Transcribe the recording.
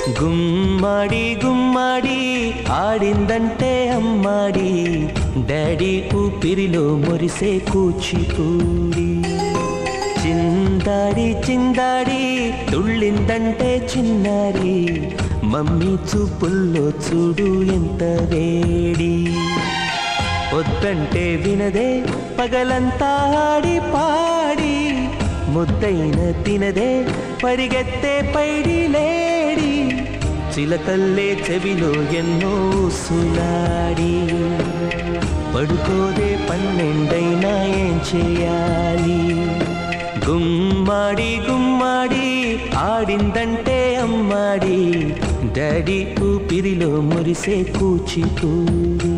గుమ్మడి గుమ్మడి ఆడిందంటే అమ్మాడి, daddy ఊపిరిలో మురిసే కూచిపూడి. చిందాడి చిందాడి తుళ్ళిందంటే చిన్నారి, మమ్మీ చూపుల్లో చూడు ఎంత వేడి. వద్దంటే వినదే పగలంతా ఆడి పాడి, ముద్దైన తినదే పరిగెత్తే పైడి లేడి. చిలకల్లే చెవిలో ఎన్నో సులాడి, పడుకోదే పన్నెండైనా ఏం చేయాలి. గుమ్మాడి గుమ్మాడి ఆడిందంటే అమ్మాడి, డాడీ ఊపిరిలో మురిసే కూచిపూడి.